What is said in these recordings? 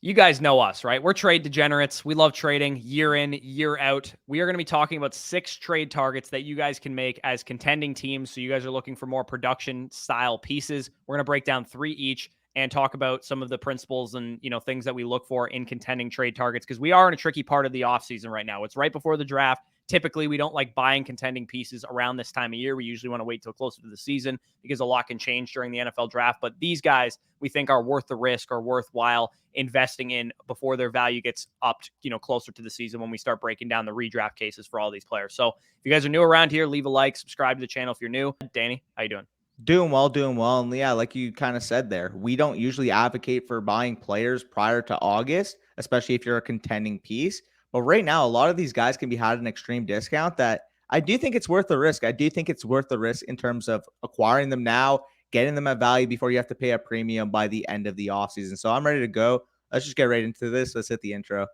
You guys know us, right? We're trade degenerates. We love trading year in, year out. We are going to be talking about 6 trade targets that you guys can make as contending teams. So you guys are looking for more production style pieces. We're going to break down 3 each and talk about some of the principles and, things that we look for in contending trade targets, because we are in a tricky part of the offseason right now. It's right before the draft. Typically, we don't like buying contending pieces around this time of year. We usually want to wait till closer to the season because a lot can change during the NFL draft. But these guys we think are worth the risk or worthwhile investing in before their value gets upped, closer to the season when we start breaking down the redraft cases for all these players. So if you guys are new around here, leave a like, subscribe to the channel if you're new. Danny, how you doing? Doing well, doing well. And yeah, like you kind of said there, we don't usually advocate for buying players prior to August, especially if you're a contending piece. But right now, a lot of these guys can be had at an extreme discount that I do think it's worth the risk. I do think it's worth the risk in terms of acquiring them now, getting them at value before you have to pay a premium by the end of the offseason. So I'm ready to go. Let's just get right into this. Let's hit the intro.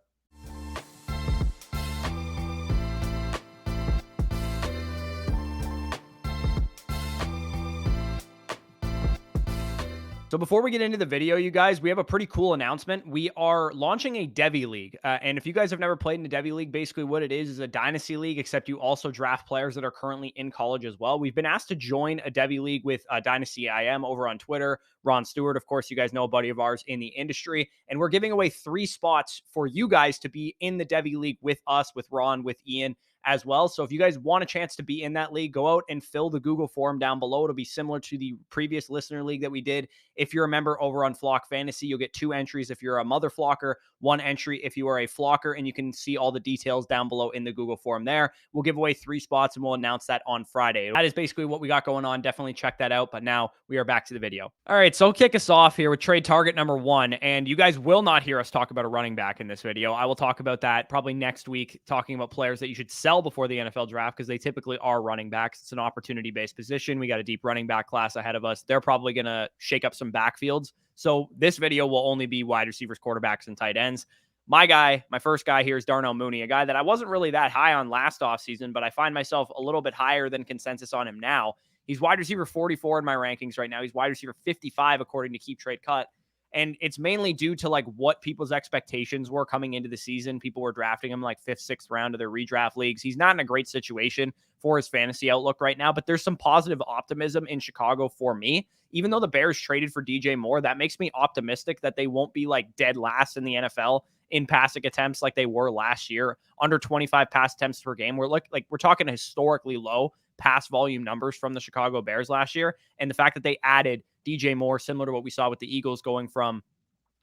So before we get into the video, you guys, we have a pretty cool announcement. We are launching a DEVY league. And if you guys have never played in a DEVY league, basically what it is a Dynasty league, except you also draft players that are currently in college as well. We've been asked to join a DEVY league with Dynasty IM over on Twitter. Ron Stewart, of course, you guys know a buddy of ours in the industry. And we're giving away 3 spots for you guys to be in the DEVY league with us, with Ron, with Ian as well. So if you guys want a chance to be in that league, go out and fill the Google form down below. It'll be similar to the previous listener league that we did. If you're a member over on Flock Fantasy, you'll get 2 entries if you're a mother flocker, 1 entry if you are a flocker, and you can see all the details down below in the Google form there. We'll give away 3 spots and we'll announce that on Friday. That is basically what we got going on. Definitely check that out. But now we are back to the video. All right, so kick us off here with trade target number 1. And you guys will not hear us talk about a running back in this video. I will talk about that probably next week, talking about players that you should sell before the NFL draft because they typically are running backs. It's an opportunity-based position. We got a deep running back class ahead of us. They're probably going to shake up some backfields. So this video will only be wide receivers, quarterbacks, and tight ends. My first guy here is Darnell Mooney, a guy that I wasn't really that high on last offseason, but I find myself a little bit higher than consensus on him now. He's wide receiver 44 in my rankings right now. He's wide receiver 55 according to Keep Trade Cut. And it's mainly due to like what people's expectations were coming into the season. People were drafting him like 5th, 6th round of their redraft leagues. He's not in a great situation for his fantasy outlook right now, but there's some positive optimism in Chicago for me. Even though the Bears traded for DJ Moore, that makes me optimistic that they won't be like dead last in the NFL in passing attempts like they were last year, under 25 pass attempts per game. We're talking historically low pass volume numbers from the Chicago Bears last year. And the fact that they added DJ Moore, similar to what we saw with the Eagles, going from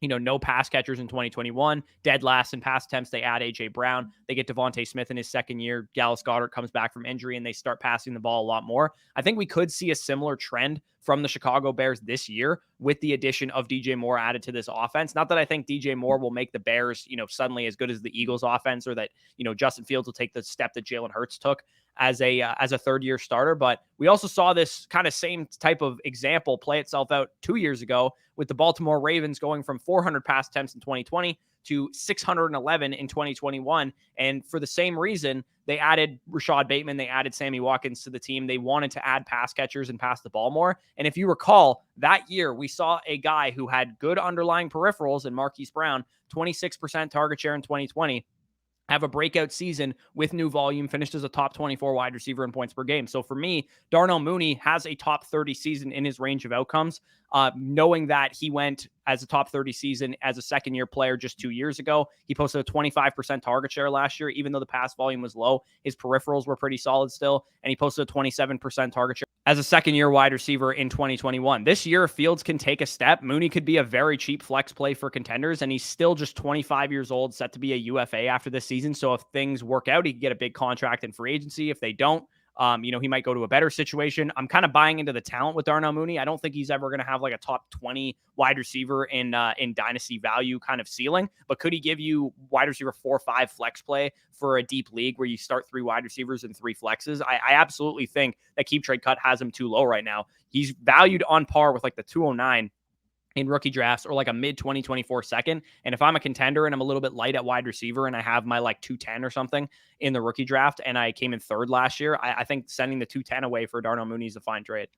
no pass catchers in 2021, dead last in pass attempts. They add A.J. Brown. They get Devontae Smith in his second year. Dallas Goedert comes back from injury, and they start passing the ball a lot more. I think we could see a similar trend from the Chicago Bears this year with the addition of DJ Moore added to this offense. Not that I think DJ Moore will make the Bears, suddenly as good as the Eagles offense, or that, Justin Fields will take the step that Jalen Hurts took as a third-year starter. But we also saw this kind of same type of example play itself out 2 years ago with the Baltimore Ravens going from 400 pass attempts in 2020 to 611 in 2021. And for the same reason, they added Rashad Bateman, they added Sammy Watkins to the team. They wanted to add pass catchers and pass the ball more. And if you recall, that year we saw a guy who had good underlying peripherals in Marquise Brown, 26% target share in 2020, have a breakout season with new volume, finished as a top 24 wide receiver in points per game. So for me, Darnell Mooney has a top 30 season in his range of outcomes, knowing that he went as a top 30 season as a second-year player just 2 years ago. He posted a 25% target share last year, even though the pass volume was low. His peripherals were pretty solid still, and he posted a 27% target share as a second-year wide receiver in 2021. This year, Fields can take a step. Mooney could be a very cheap flex play for contenders, and he's still just 25 years old, set to be a UFA after this season. So if things work out, he can get a big contract in free agency. If they don't, he might go to a better situation. I'm kind of buying into the talent with Darnell Mooney. I don't think he's ever going to have like a top 20 wide receiver in dynasty value kind of ceiling, but could he give you wide receiver 4 or 5 flex play for a deep league where you start 3 wide receivers and 3 flexes? I absolutely think that Keep Trade Cut has him too low right now. He's valued on par with like the 209 in rookie drafts, or like a mid 2024 second. And if I'm a contender and I'm a little bit light at wide receiver and I have my like 210 or something in the rookie draft and I came in 3rd last year, I think sending the 210 away for Darnell Mooney is a fine trade.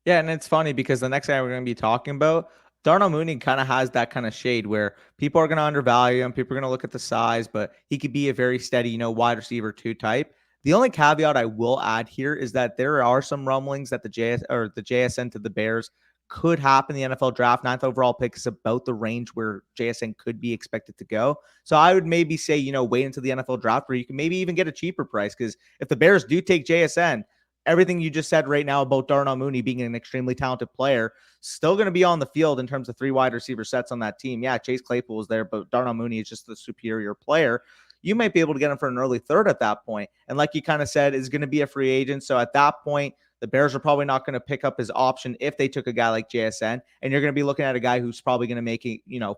Yeah, and it's funny because the next guy we're going to be talking about, Darnell Mooney kind of has that kind of shade where people are going to undervalue him. People are going to look at the size, but he could be a very steady, wide receiver 2 type. The only caveat I will add here is that there are some rumblings that the JSN to the Bears could happen in the NFL draft. 9th overall pick is about the range where JSN could be expected to go. So I would maybe say, wait until the NFL draft where you can maybe even get a cheaper price, because if the Bears do take JSN, everything you just said right now about Darnell Mooney being an extremely talented player, still going to be on the field in terms of 3 wide receiver sets on that team. Yeah, Chase Claypool is there, but Darnell Mooney is just the superior player. You might be able to get him for an early third at that point. And like you kind of said, is going to be a free agent. So at that point, the Bears are probably not going to pick up his option if they took a guy like JSN. And you're going to be looking at a guy who's probably going to make,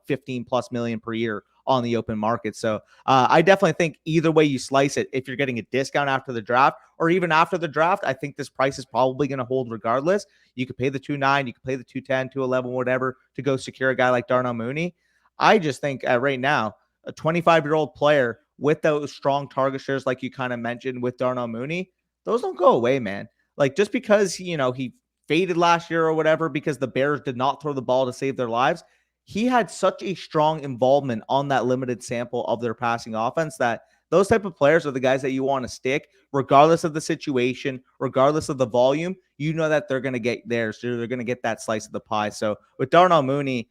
15 plus million per year on the open market. So I definitely think either way you slice it, if you're getting a discount after the draft or even after the draft, I think this price is probably going to hold regardless. You could pay the 2.9, you could pay the 2.10, 2.11, whatever, to go secure a guy like Darnell Mooney. I just think right now, a 25-year-old player with those strong target shares, like you kind of mentioned with Darnell Mooney, those don't go away, man. Like, just because, he faded last year or whatever because the Bears did not throw the ball to save their lives, he had such a strong involvement on that limited sample of their passing offense that those type of players are the guys that you want to stick regardless of the situation, regardless of the volume. That they're going to get theirs. So they're going to get that slice of the pie. So with Darnell Mooney,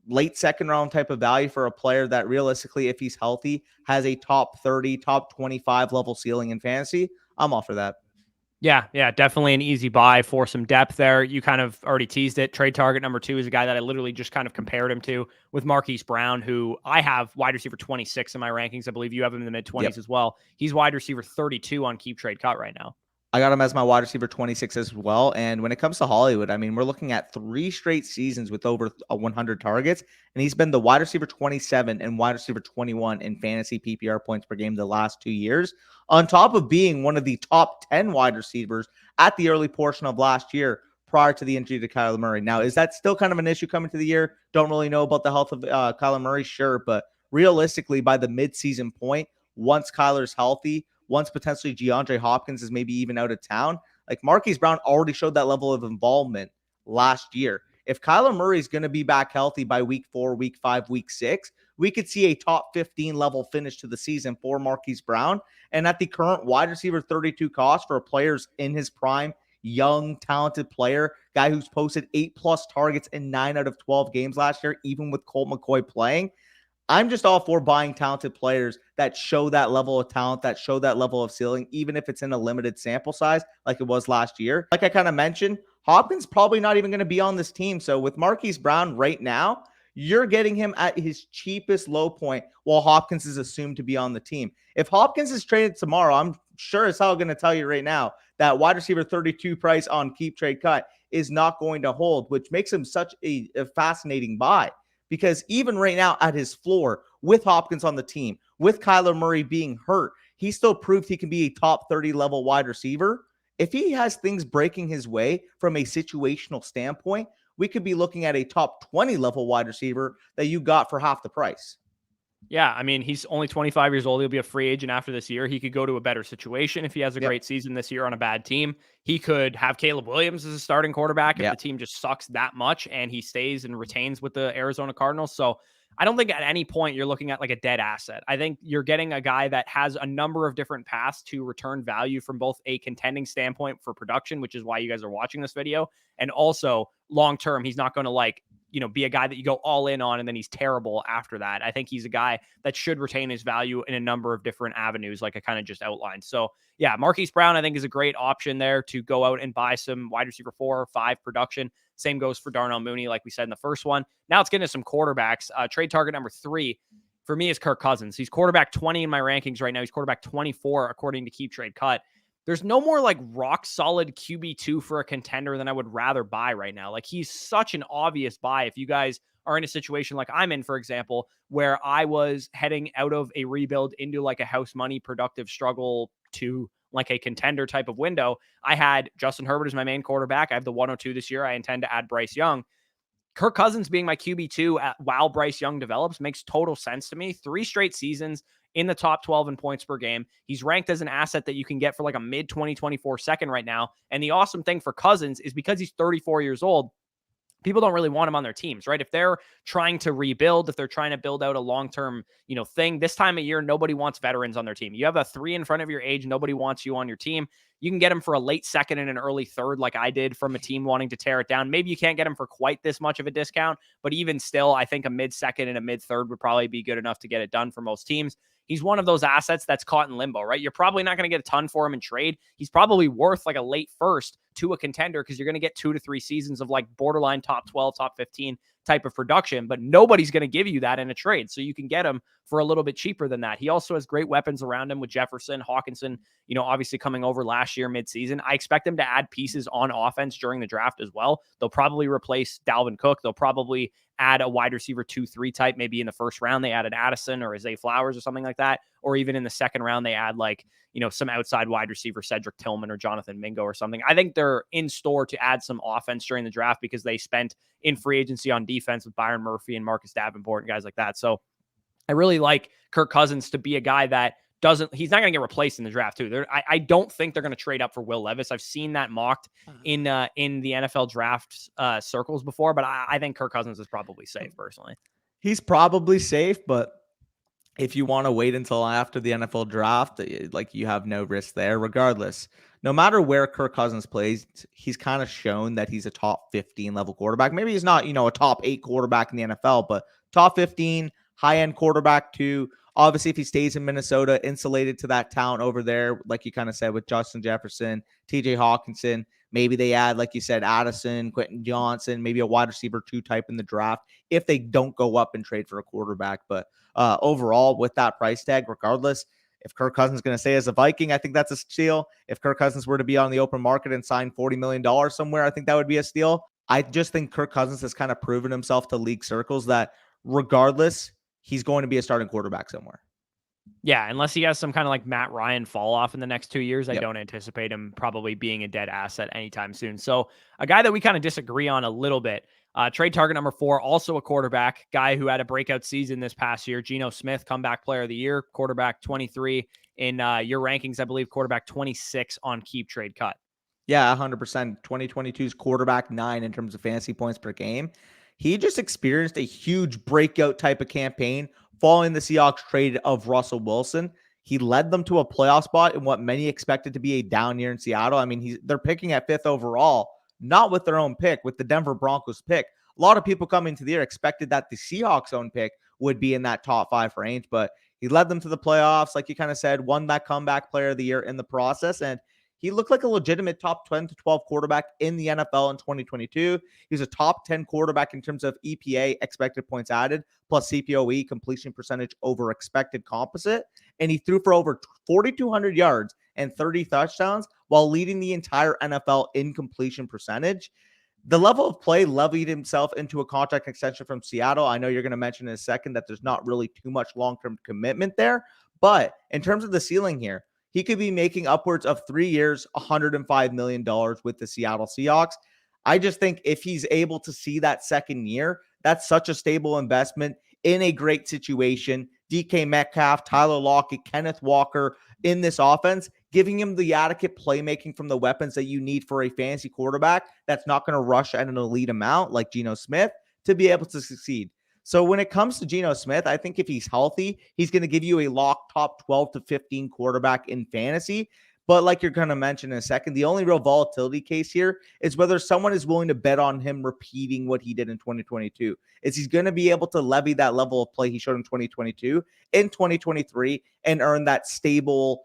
late second round type of value for a player that realistically, if he's healthy, has a top 30, top 25 level ceiling in fantasy, I'm all for that. Yeah, definitely an easy buy for some depth there. You kind of already teased it. Trade target number 2 is a guy that I literally just kind of compared him to with Marquise Brown, who I have wide receiver 26 in my rankings. I believe you have him in the mid 20s as well. He's wide receiver 32 on Keep Trade Cut right now. I got him as my wide receiver 26 as well. And when it comes to Hollywood, I mean, we're looking at 3 straight seasons with over 100 targets. And he's been the wide receiver 27 and wide receiver 21 in fantasy PPR points per game the last 2 years, on top of being one of the top 10 wide receivers at the early portion of last year prior to the injury to Kyler Murray. Now, is that still kind of an issue coming to the year? Don't really know about the health of Kyler Murray, sure. But realistically, by the midseason point, once Kyler's healthy, once potentially DeAndre Hopkins is maybe even out of town, like Marquise Brown already showed that level of involvement last year. If Kyler Murray is going to be back healthy by week 4, week 5, week 6, we could see a top 15 level finish to the season for Marquise Brown. And at the current wide receiver 32 cost for players in his prime, young, talented player, guy who's posted 8+ targets in 9 out of 12 games last year, even with Colt McCoy playing, I'm just all for buying talented players that show that level of talent, that show that level of ceiling, even if it's in a limited sample size like it was last year. Like I kind of mentioned, Hopkins probably not even going to be on this team. So with Marquise Brown right now, you're getting him at his cheapest low point while Hopkins is assumed to be on the team. If Hopkins is traded tomorrow, I'm sure as hell going to tell you right now that wide receiver 32 price on Keep Trade Cut is not going to hold, which makes him such a fascinating buy. Because even right now at his floor, with Hopkins on the team, with Kyler Murray being hurt, he still proved he can be a top 30 level wide receiver. If he has things breaking his way from a situational standpoint, we could be looking at a top 20 level wide receiver that you got for half the price. Yeah, I mean, he's only 25 years old. He'll be a free agent after this year. He could go to a better situation if he has a great season this year on a bad team. He could have Caleb Williams as a starting quarterback if the team just sucks that much and he stays and retains with the Arizona Cardinals. So I don't think at any point you're looking at like a dead asset. I think you're getting a guy that has a number of different paths to return value from both a contending standpoint for production, which is why you guys are watching this video, and also long term, he's not going to be a guy that you go all in on and then he's terrible after that. I think he's a guy that should retain his value in a number of different avenues, like I kind of just outlined. So yeah, Marquise Brown, I think, is a great option there to go out and buy some wide receiver 4 or 5 production. Same goes for Darnell Mooney, like we said in the first one. Now let's get into some quarterbacks. Trade target number 3 for me is Kirk Cousins. He's quarterback 20 in my rankings right now. He's quarterback 24 according to Keep Trade Cut. There's no more like rock solid QB2 for a contender than I would rather buy right now. Like, he's such an obvious buy. If you guys are in a situation like I'm in, for example, where I was heading out of a rebuild into like a house money productive struggle to like a contender type of window, I had Justin Herbert as my main quarterback. I have the 102 this year. I intend to add Bryce Young. Kirk Cousins being my QB2 while Bryce Young develops makes total sense to me. 3 straight seasons in the top 12 in points per game. He's ranked as an asset that you can get for like a mid-2024 second right now. And the awesome thing for Cousins is because he's 34 years old, people don't really want him on their teams, right? If they're trying to rebuild, if they're trying to build out a long-term, thing, this time of year, nobody wants veterans on their team. You have a 3 in front of your age, nobody wants you on your team. You can get him for a late second and an early third, like I did from a team wanting to tear it down. Maybe you can't get him for quite this much of a discount, but even still, I think a mid second and a mid third would probably be good enough to get it done for most teams. He's one of those assets that's caught in limbo, right? You're probably not going to get a ton for him in trade. He's probably worth like a late first to a contender because you're going to get 2 to 3 seasons of like borderline top 12, top 15 type of production, but nobody's going to give you that in a trade. So you can get him for a little bit cheaper than that. He also has great weapons around him with Jefferson, Hawkinson, obviously coming over last year midseason. I expect them to add pieces on offense during the draft as well. They'll probably replace Dalvin Cook. They'll probably add a wide receiver 2-3 type. Maybe in the first round, they add an Addison or a Zay Flowers or something like that. Or even in the second round, they add like, some outside wide receiver, Cedric Tillman or Jonathan Mingo or something. I think they're in store to add some offense during the draft because they spent in free agency on defense with Byron Murphy and Marcus Davenport and guys like that. So I really like Kirk Cousins to be a guy that he's not going to get replaced in the draft too. I don't think they're going to trade up for Will Levis. I've seen that mocked in the NFL draft circles before, but I think Kirk Cousins is probably safe personally. He's probably safe, but if you want to wait until after the NFL draft, like you have no risk there. Regardless, no matter where Kirk Cousins plays, he's kind of shown that he's a top 15 level quarterback. Maybe he's not, a top 8 quarterback in the NFL, but top 15, high-end quarterback too. Obviously, if he stays in Minnesota, insulated to that talent over there, like you kind of said with Justin Jefferson, TJ Hawkinson, maybe they add, like you said, Addison, Quentin Johnson, maybe a wide receiver 2 type in the draft if they don't go up and trade for a quarterback. But overall, with that price tag, regardless, if Kirk Cousins is going to stay as a Viking, I think that's a steal. If Kirk Cousins were to be on the open market and sign $40 million somewhere, I think that would be a steal. I just think Kirk Cousins has kind of proven himself to league circles that regardless, he's going to be a starting quarterback somewhere. Yeah, unless he has some kind of like Matt Ryan fall off in the next 2 years, I don't anticipate him probably being a dead asset anytime soon. So a guy that we kind of disagree on a little bit, trade target number 4, also a quarterback, guy who had a breakout season this past year, Geno Smith, comeback player of the year, quarterback 23 in your rankings, I believe, quarterback 26 on Keep Trade Cut. Yeah, 100%. 2022's quarterback 9 in terms of fantasy points per game. He just experienced a huge breakout type of campaign following the Seahawks trade of Russell Wilson. He led them to a playoff spot in what many expected to be a down year in Seattle. I mean, they're picking at 5th overall, not with their own pick, with the Denver Broncos pick. A lot of people coming into the year expected that the Seahawks' own pick would be in that top 5 range, but he led them to the playoffs, like you kind of said, won that comeback player of the year in the process, and he looked like a legitimate top 10 to 12 quarterback in the NFL in 2022. He was a top 10 quarterback in terms of EPA, expected points added, plus CPOE, completion percentage over expected composite. And he threw for over 4,200 yards and 30 touchdowns while leading the entire NFL in completion percentage. The level of play levied himself into a contract extension from Seattle. I know you're going to mention in a second that there's not really too much long-term commitment there. But in terms of the ceiling here, he could be making upwards of 3 years, $105 million with the Seattle Seahawks. I just think if he's able to see that second year, that's such a stable investment in a great situation. DK Metcalf, Tyler Lockett, Kenneth Walker in this offense, giving him the adequate playmaking from the weapons that you need for a fantasy quarterback that's not going to rush at an elite amount like Geno Smith to be able to succeed. So when it comes to Geno Smith, I think if he's healthy, he's going to give you a lock top 12 to 15 quarterback in fantasy. But like you're going to mention in a second, the only real volatility case here is whether someone is willing to bet on him repeating what he did in 2022. Is he's going to be able to levy that level of play he showed in 2022 in 2023 and earn that stable,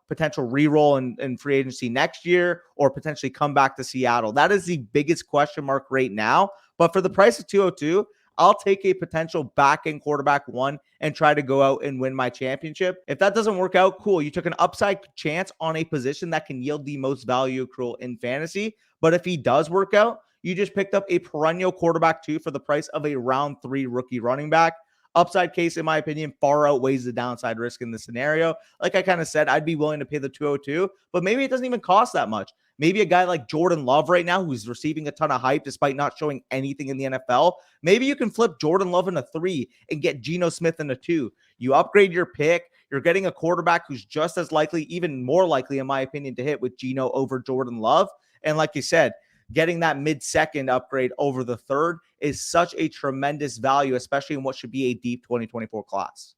potential reroll in free agency next year or potentially come back to Seattle? That is the biggest question mark right now. But for the price of 202, I'll take a potential back-end quarterback 1 and try to go out and win my championship. If that doesn't work out, cool. You took an upside chance on a position that can yield the most value accrual in fantasy. But if he does work out, you just picked up a perennial quarterback 2 for the price of a round 3 rookie running back. Upside case, in my opinion, far outweighs the downside risk in the scenario. Like I kind of said, I'd be willing to pay the 202, but maybe it doesn't even cost that much. Maybe a guy like Jordan Love right now, who's receiving a ton of hype despite not showing anything in the NFL, maybe you can flip Jordan Love in a 3 and get Geno Smith in a 2. You upgrade your pick. You're getting a quarterback who's just as likely, even more likely, in my opinion, to hit with Geno over Jordan Love. And like you said, getting that mid-second upgrade over the third is such a tremendous value, especially in what should be a deep 2024 class.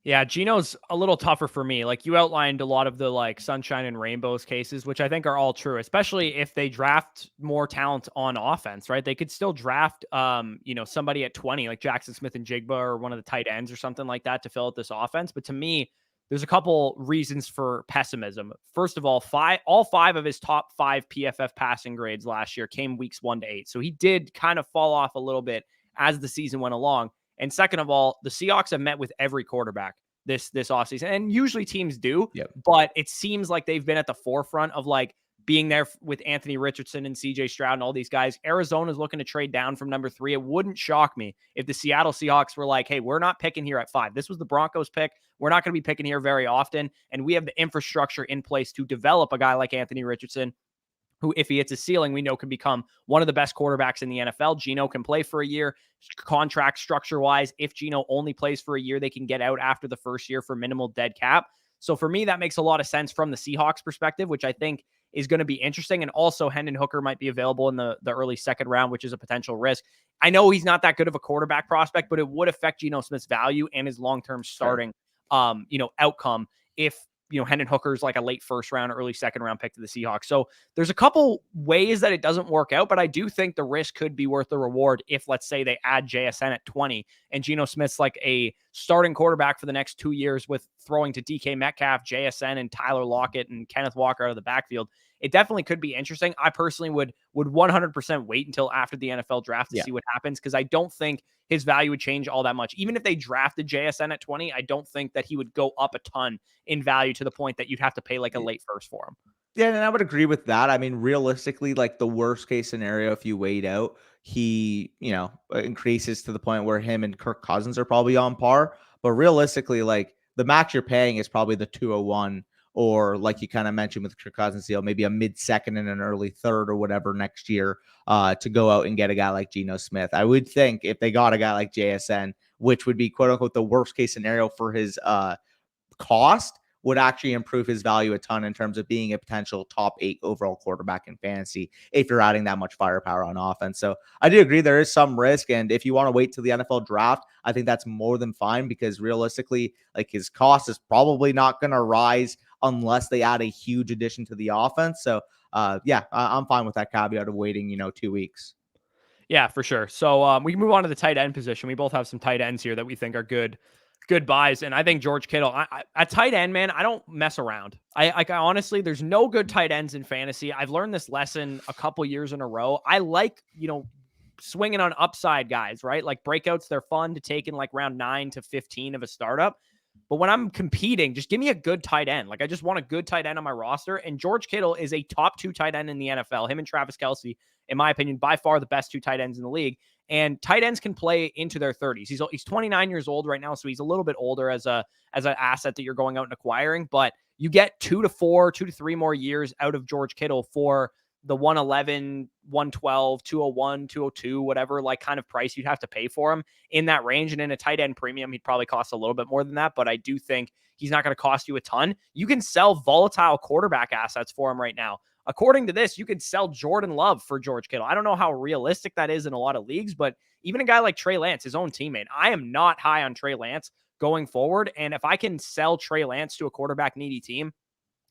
Yeah, Geno's a little tougher for me. Like you outlined a lot of the like sunshine and rainbows cases, which I think are all true, especially if they draft more talent on offense, right? They could still draft somebody at 20 like Jackson Smith and Jigba or one of the tight ends or something like that to fill out this offense. But to me, there's a couple reasons for pessimism. First of all, all five of his top 5 PFF passing grades last year came weeks 1 to 8. So he did kind of fall off a little bit as the season went along. And second of all, the Seahawks have met with every quarterback this offseason. And usually teams do, but it seems like they've been at the forefront of like being there with Anthony Richardson and CJ Stroud and all these guys. Arizona's looking to trade down from number 3. It wouldn't shock me if the Seattle Seahawks were like, hey, we're not picking here at 5. This was the Broncos pick. We're not going to be picking here very often. And we have the infrastructure in place to develop a guy like Anthony Richardson, who, if he hits a ceiling, we know can become one of the best quarterbacks in the NFL. Geno can play for a year. Contract structure-wise, if Geno only plays for a year, they can get out after the first year for minimal dead cap. So for me, that makes a lot of sense from the Seahawks perspective, which I think is going to be interesting. And also, Hendon Hooker might be available in the early second round, which is a potential risk. I know he's not that good of a quarterback prospect, but it would affect Geno Smith's value and his long-term starting outcome if Hendon Hooker's like a late first round, early second round pick to the Seahawks. So there's a couple ways that it doesn't work out, but I do think the risk could be worth the reward if, let's say, they add JSN at 20 and Geno Smith's like a starting quarterback for the next 2 years with throwing to DK Metcalf, JSN, and Tyler Lockett and Kenneth Walker out of the backfield. It definitely could be interesting. I personally would 100% wait until after the NFL draft to see what happens, because I don't think his value would change all that much. Even if they drafted JSN at 20, I don't think that he would go up a ton in value to the point that you'd have to pay like a late first for him. Yeah, and I would agree with that. I mean, realistically, like the worst case scenario, if you wait out, he, increases to the point where him and Kirk Cousins are probably on par. But realistically, like the max you're paying is probably the 201, or like you kind of mentioned with Kirk Cousins deal, maybe a mid-second and an early third or whatever next year to go out and get a guy like Geno Smith. I would think if they got a guy like JSN, which would be quote unquote the worst case scenario for his cost, would actually improve his value a ton in terms of being a potential top 8 overall quarterback in fantasy if you're adding that much firepower on offense. So I do agree there is some risk. And if you want to wait till the NFL draft, I think that's more than fine, because realistically, like his cost is probably not going to rise unless they add a huge addition to the offense. So I'm fine with that caveat of waiting, 2 weeks. Yeah, for sure. So we can move on to the tight end position. We both have some tight ends here that we think are good buys. And I think George Kittle, at tight end, man, I don't mess around. I honestly, there's no good tight ends in fantasy. I've learned this lesson a couple years in a row. I like, swinging on upside guys, right? Like breakouts, they're fun to take in like round 9 to 15 of a startup. But when I'm competing, just give me a good tight end. Like I just want a good tight end on my roster. And George Kittle is a top 2 tight end in the NFL. Him and Travis Kelce, in my opinion, by far the best 2 tight ends in the league. And tight ends can play into their 30s. He's 29 years old right now, so he's a little bit older as an asset that you're going out and acquiring. But you get 2 to 3 more years out of George Kittle for the 111, 112, 201, 202, whatever like kind of price you'd have to pay for him in that range. And in a tight end premium, he'd probably cost a little bit more than that. But I do think he's not going to cost you a ton. You can sell volatile quarterback assets for him right now. According to this, you could sell Jordan Love for George Kittle. I don't know how realistic that is in a lot of leagues, but even a guy like Trey Lance, his own teammate, I am not high on Trey Lance going forward. And if I can sell Trey Lance to a quarterback needy team,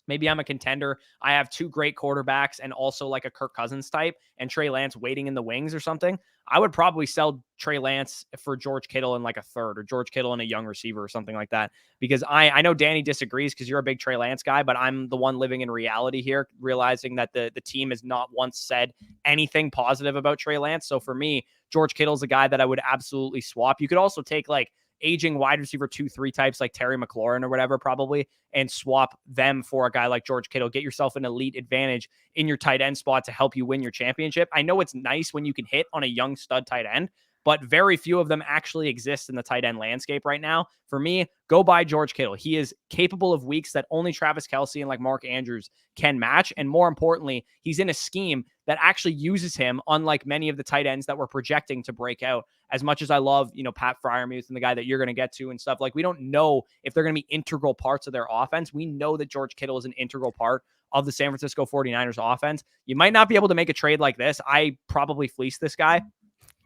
maybe I'm a contender. I have 2 great quarterbacks and also like a Kirk Cousins type and Trey Lance waiting in the wings or something. I would probably sell Trey Lance for George Kittle in like a third, or George Kittle and a young receiver or something like that. Because I know Danny disagrees because you're a big Trey Lance guy, but I'm the one living in reality here, realizing that the team has not once said anything positive about Trey Lance. So for me, George Kittle's a guy that I would absolutely swap. You could also take like aging wide receiver 2-3 types like Terry McLaurin or whatever, probably, and swap them for a guy like George Kittle. Get yourself an elite advantage in your tight end spot to help you win your championship. I know it's nice when you can hit on a young stud tight end, but very few of them actually exist in the tight end landscape right now. For me, go buy George Kittle. He is capable of weeks that only Travis Kelce and like Mark Andrews can match. And more importantly, he's in a scheme that actually uses him, unlike many of the tight ends that we're projecting to break out. As much as I love, Pat Freiermuth and the guy that you're going to get to and stuff, like we don't know if they're going to be integral parts of their offense. We know that George Kittle is an integral part of the San Francisco 49ers offense. You might not be able to make a trade like this. I probably fleeced this guy,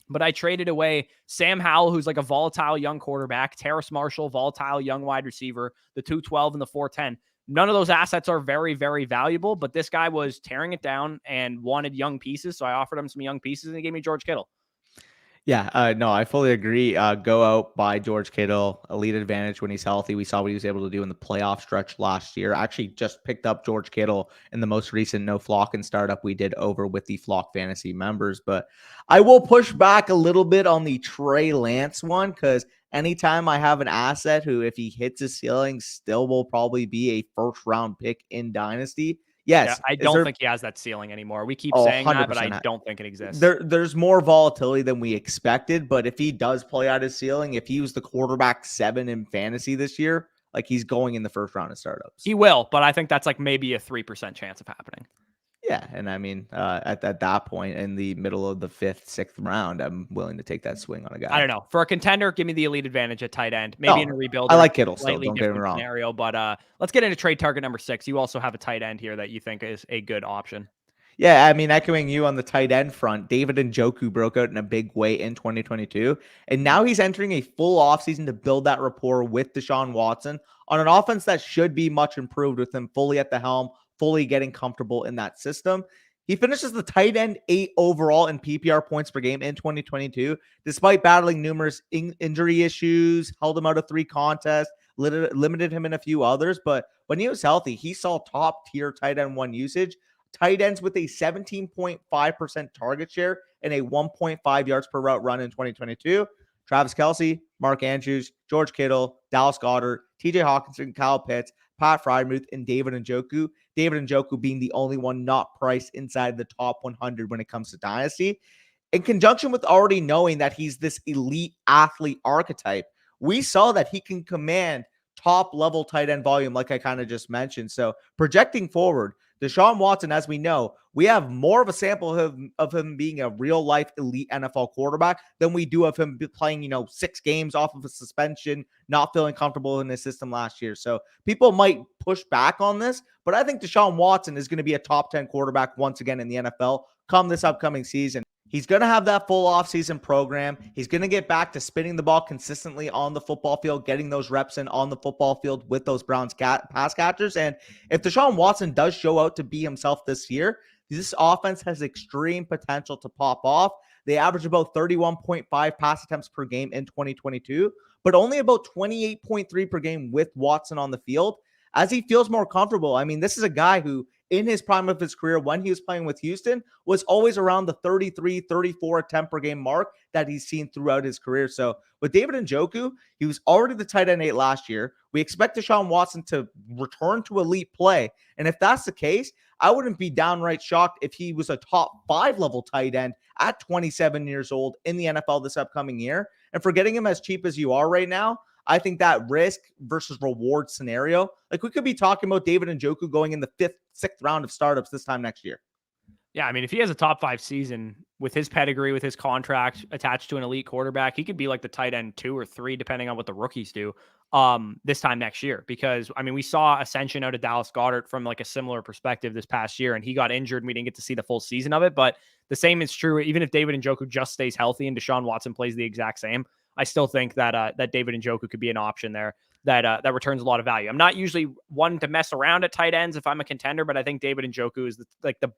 but I traded away Sam Howell, who's like a volatile young quarterback, Terrace Marshall, volatile young wide receiver, the 212 and the 410. None of those assets are very, very valuable, but this guy was tearing it down and wanted young pieces. So I offered him some young pieces and he gave me George Kittle. Yeah, no, I fully agree. Go out, buy George Kittle, elite advantage when he's healthy. We saw what he was able to do in the playoff stretch last year. I actually just picked up George Kittle in the most recent No Flock and startup we did over with the Flock Fantasy members. But I will push back a little bit on the Trey Lance one, because anytime I have an asset who, if he hits his ceiling, still will probably be a first round pick in Dynasty. Yeah, Yes, I don't think he has that ceiling anymore. We keep saying that, but I 100%. don't think it exists. There's more volatility than we expected, but if he does play out his ceiling, if he was the quarterback 7 in fantasy this year, like, he's going in the first round of startups. He will, but I think that's like maybe a 3% chance of happening. Yeah, and I mean, at that point in the middle of the 5th, 6th round, I'm willing to take that swing on a guy. I don't know. For a contender, give me the elite advantage at tight end. Maybe in a rebuild. I like Kittle still, slightly don't get me different wrong. scenario, but let's get into trade target number 6. You also have a tight end here that you think is a good option. Yeah, I mean, echoing you on the tight end front, David Njoku broke out in a big way in 2022, and now he's entering a full offseason to build that rapport with Deshaun Watson on an offense that should be much improved with him fully at the helm, fully getting comfortable in that system. He finishes the tight end 8 overall in PPR points per game in 2022, despite battling numerous injury issues, held him out of 3 contests, limited him in a few others. But when he was healthy, he saw top tier tight end 1 usage. Tight ends with a 17.5% target share and a 1.5 yards per route run in 2022. Travis Kelce, Mark Andrews, George Kittle, Dallas Goedert, TJ Hawkinson, Kyle Pitts, Pat Freiermuth, and David Njoku. David Njoku being the only one not priced inside the top 100 when it comes to Dynasty. In conjunction with already knowing that he's this elite athlete archetype, we saw that he can command top level tight end volume, like I kind of just mentioned. So projecting forward, Deshaun Watson, as we know, we have more of a sample of him being a real life elite NFL quarterback than we do of him playing, 6 games off of a suspension, not feeling comfortable in his system last year. So people might push back on this, but I think Deshaun Watson is going to be a top 10 quarterback once again in the NFL come this upcoming season. He's going to have that full offseason program. He's going to get back to spinning the ball consistently on the football field, getting those reps in on the football field with those Browns pass catchers. And if Deshaun Watson does show out to be himself this year, this offense has extreme potential to pop off. They average about 31.5 pass attempts per game in 2022, but only about 28.3 per game with Watson on the field. As he feels more comfortable, I mean, this is a guy who, in his prime of his career, when he was playing with Houston, was always around the 33, 34 attempt per game mark that he's seen throughout his career. So with David Njoku, he was already the tight end 8 last year. We expect Deshaun Watson to return to elite play. And if that's the case, I wouldn't be downright shocked if he was a top 5 level tight end at 27 years old in the NFL this upcoming year. And for getting him as cheap as you are right now, I think that risk versus reward scenario, like, we could be talking about David Njoku going in the 5th, 6th round of startups this time next year. Yeah, I mean, if he has a top 5 season with his pedigree, with his contract attached to an elite quarterback, he could be like the tight end 2 or 3, depending on what the rookies do this time next year. Because, I mean, we saw ascension out of Dallas Goedert from like a similar perspective this past year, and he got injured and we didn't get to see the full season of it. But the same is true, even if David Njoku just stays healthy and Deshaun Watson plays the exact same. I still think that that David Njoku could be an option there that returns a lot of value. I'm not usually one to mess around at tight ends if I'm a contender, but I think David Njoku is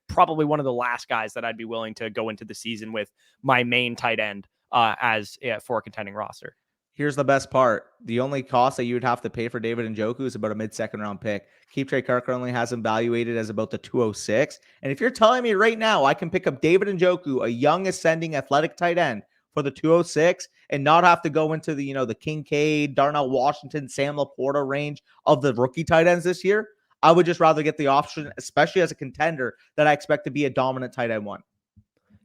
probably one of the last guys that I'd be willing to go into the season with my main tight end for a contending roster. Here's the best part. The only cost that you would have to pay for David Njoku is about a mid-second round pick. Keep Trey Kirk currently has him valuated as about the 206. And if you're telling me right now I can pick up David Njoku, a young ascending athletic tight end, for the 206 and not have to go into the, the Kincaid, Darnell Washington, Sam Laporta range of the rookie tight ends this year, I would just rather get the option, especially as a contender, that I expect to be a dominant tight end 1.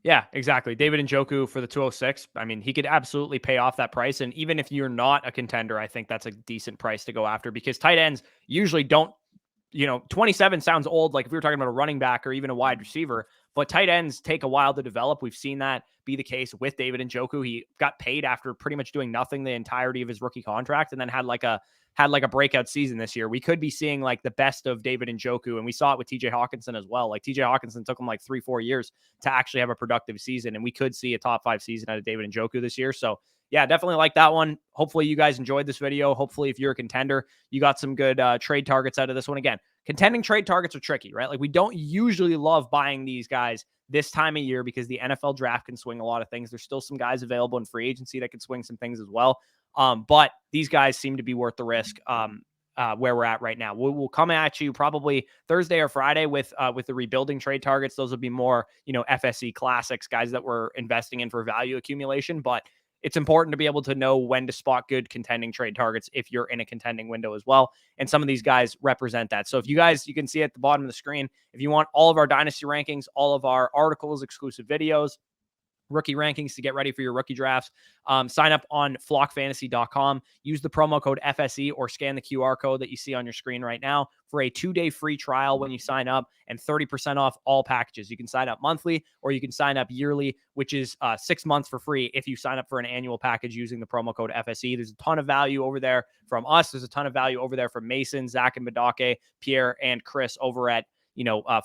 Yeah, exactly. David Njoku for the 206. I mean, he could absolutely pay off that price. And even if you're not a contender, I think that's a decent price to go after, because tight ends usually don't, 27 sounds old. Like if we were talking about a running back or even a wide receiver, but tight ends take a while to develop. We've seen that be the case with David Njoku. He got paid after pretty much doing nothing the entirety of his rookie contract, and then had like a breakout season this year. We could be seeing like the best of David Njoku, and we saw it with TJ Hawkinson as well. Like TJ Hawkinson took him like 3-4 years to actually have a productive season, and we could see a top 5 season out of David Njoku this year. So yeah, definitely like that one. Hopefully you guys enjoyed this video. Hopefully if you're a contender, you got some good trade targets out of this one. Again, contending trade targets are tricky, right? Like we don't usually love buying these guys this time of year because the NFL draft can swing a lot of things. There's still some guys available in free agency that could swing some things as well. But these guys seem to be worth the risk where we're at right now. We'll come at you probably Thursday or Friday with the rebuilding trade targets. Those will be more, FSC classics, guys that we're investing in for value accumulation. But it's important to be able to know when to spot good contending trade targets if you're in a contending window as well. And some of these guys represent that. So if you can see at the bottom of the screen, if you want all of our dynasty rankings, all of our articles, exclusive videos, rookie rankings to get ready for your rookie drafts, sign up on flockfantasy.com. Use the promo code FSE or scan the QR code that you see on your screen right now for a 2-day free trial when you sign up and 30% off all packages. You can sign up monthly or you can sign up yearly, which is 6 months for free if you sign up for an annual package using the promo code FSE. There's a ton of value over there from us. There's a ton of value over there from Mason, Zach, and Badake, Pierre, and Chris over at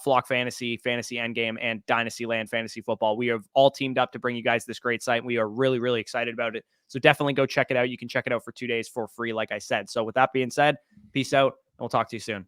Flock Fantasy, Fantasy Endgame, and Dynasty Land Fantasy Football. We have all teamed up to bring you guys this great site. We are really, really excited about it. So definitely go check it out. You can check it out for 2 days for free, like I said. So with that being said, peace out, and we'll talk to you soon.